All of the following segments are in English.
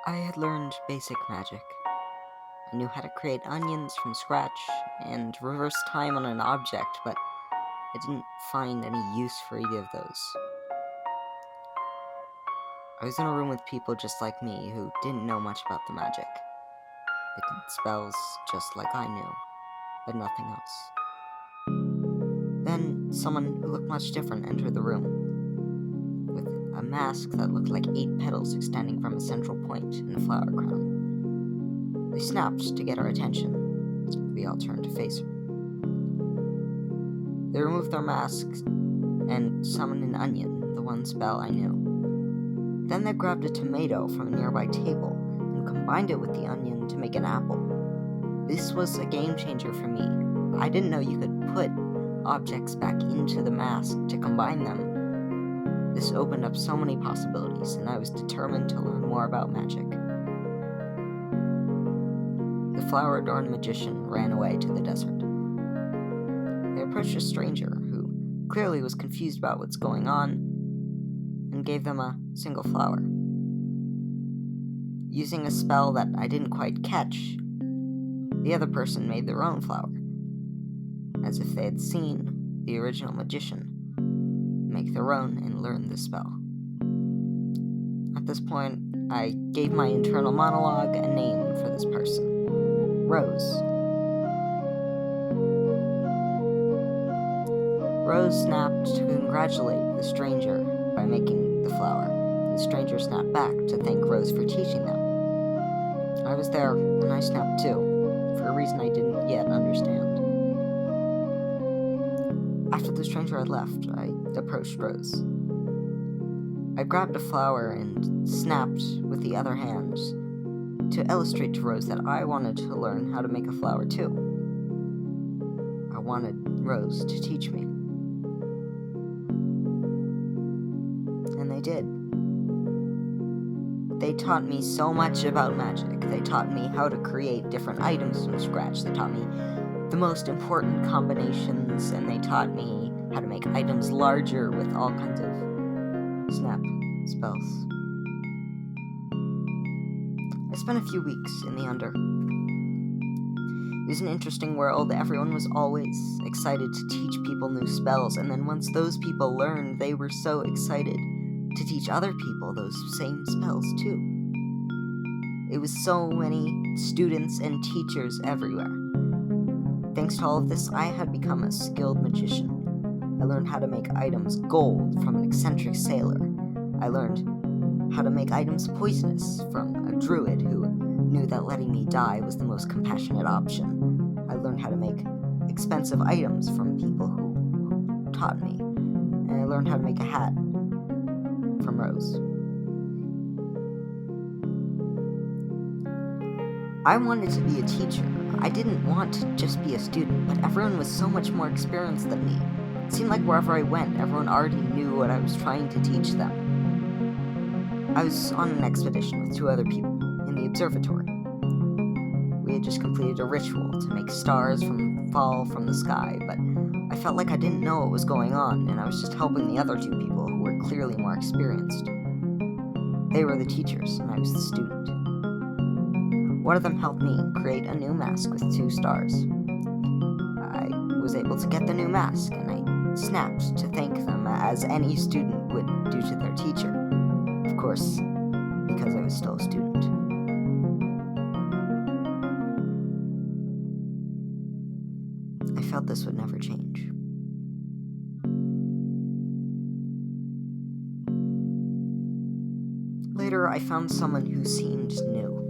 I had learned basic magic. I knew how to create onions from scratch and reverse time on an object, but I didn't find any use for either of those. I was in a room with people just like me who didn't know much about the magic. They did spells just like I knew, but nothing else. Then someone who looked much different entered the room, with a mask that looked like 8 petals extending from a central point in a flower crown. They snapped to get our attention, so we all turned to face her. They removed their masks and summoned an onion, the one spell I knew. Then they grabbed a tomato from a nearby table and combined it with the onion to make an apple. This was a game changer for me. I didn't know you could put objects back into the mask to combine them. This opened up so many possibilities, and I was determined to learn more about magic. The flower-adorned magician ran away to the desert. They approached a stranger who clearly was confused about what's going on and gave them a single flower. Using a spell that I didn't quite catch, the other person made their own flower, as if they had seen the original magician make their own and learn the spell. At this point, I gave my internal monologue a name for this person. Rose. Rose snapped to congratulate the stranger by making the flower, and the stranger snapped back to thank Rose for teaching them. I was there, and I snapped too, for a reason I didn't yet understand. After the stranger had left, I approached Rose. I grabbed a flower and snapped with the other hand to illustrate to Rose that I wanted to learn how to make a flower too. I wanted Rose to teach me. And they did. They taught me so much about magic. They taught me how to create different items from scratch. They taught me the most important combinations, and they taught me how to make items larger with all kinds of snap spells. I spent a few weeks in the Under. It was an interesting world. Everyone was always excited to teach people new spells, and then once those people learned, they were so excited to teach other people those same spells too. It was so many students and teachers everywhere. Thanks to all of this, I had become a skilled magician. I learned how to make items gold from an eccentric sailor. I learned how to make items poisonous from a druid who knew that letting me die was the most compassionate option. I learned how to make expensive items from people who taught me. And I learned how to make a hat from Rose. I wanted to be a teacher. I didn't want to just be a student, but everyone was so much more experienced than me. It seemed like wherever I went, everyone already knew what I was trying to teach them. I was on an expedition with 2 other people in the observatory. We had just completed a ritual to make stars fall from the sky, but I felt like I didn't know what was going on, and I was just helping the other 2 people who were clearly more experienced. They were the teachers, and I was the student. One of them helped me create a new mask with 2 stars. I was able to get the new mask, and I snapped to thank them as any student would do to their teacher. Of course, because I was still a student. I felt this would never change. Later, I found someone who seemed new,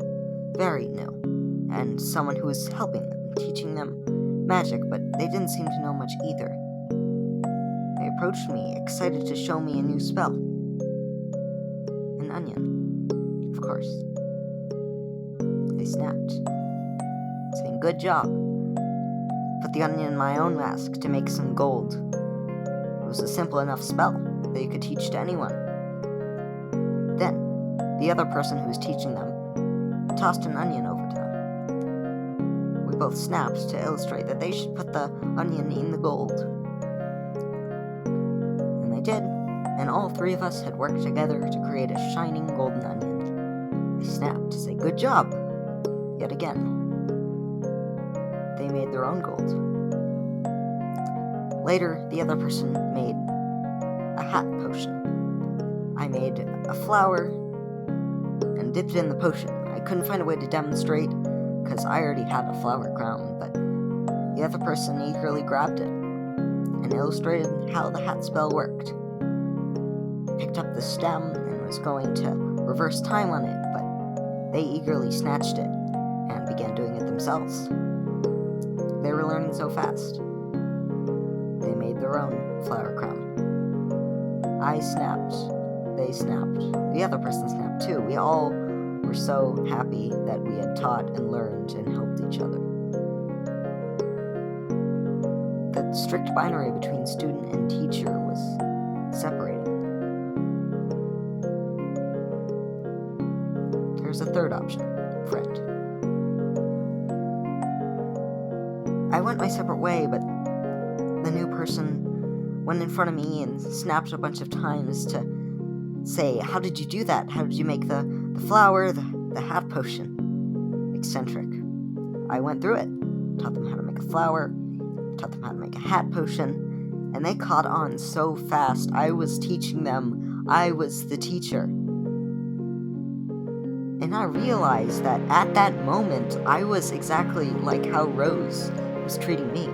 very new, and someone who was helping them, teaching them magic, but they didn't seem to know much either. They approached me, excited to show me a new spell. An onion, of course. They snapped, saying, "Good job." Put the onion in my own mask to make some gold. It was a simple enough spell that you could teach to anyone. Then, the other person who was teaching them tossed an onion over to them. We both snapped to illustrate that they should put the onion in the gold. And they did, and all 3 of us had worked together to create a shining golden onion. They snapped to say, "Good job!" Yet again. They made their own gold. Later, the other person made a hat potion. I made a flower and dipped it in the potion. I couldn't find a way to demonstrate because I already had a flower crown, but the other person eagerly grabbed it and illustrated how the hat spell worked. Picked up the stem and was going to reverse time on it, but they eagerly snatched it and began doing it themselves. They were learning so fast. They made their own flower crown. I snapped. They snapped. The other person snapped too. We all were so happy that we had taught and learned and helped each other. The strict binary between student and teacher was separated. There's a third option, friend. I went my separate way, but the new person went in front of me and snapped a bunch of times to say, "How did you do that? How did you make the flower, the hat potion?" Eccentric. I went through it, taught them how to make a flower, taught them how to make a hat potion, and they caught on so fast. I was teaching them. I was the teacher. And I realized that at that moment, I was exactly like how Rose was treating me.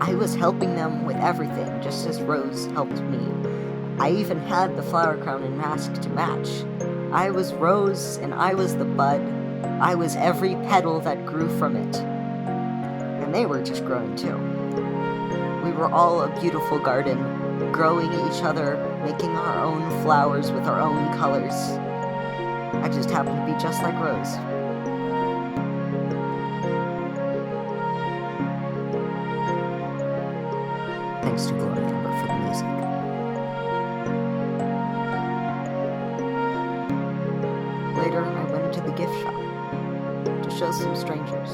I was helping them with everything, just as Rose helped me. I even had the flower crown and mask to match. I was Rose, and I was the bud. I was every petal that grew from it. And they were just growing too. We were all a beautiful garden, growing each other, making our own flowers with our own colors. I just happened to be just like Rose. Thanks to Gloria Amber for the music. Later, I went into the gift shop to show some strangers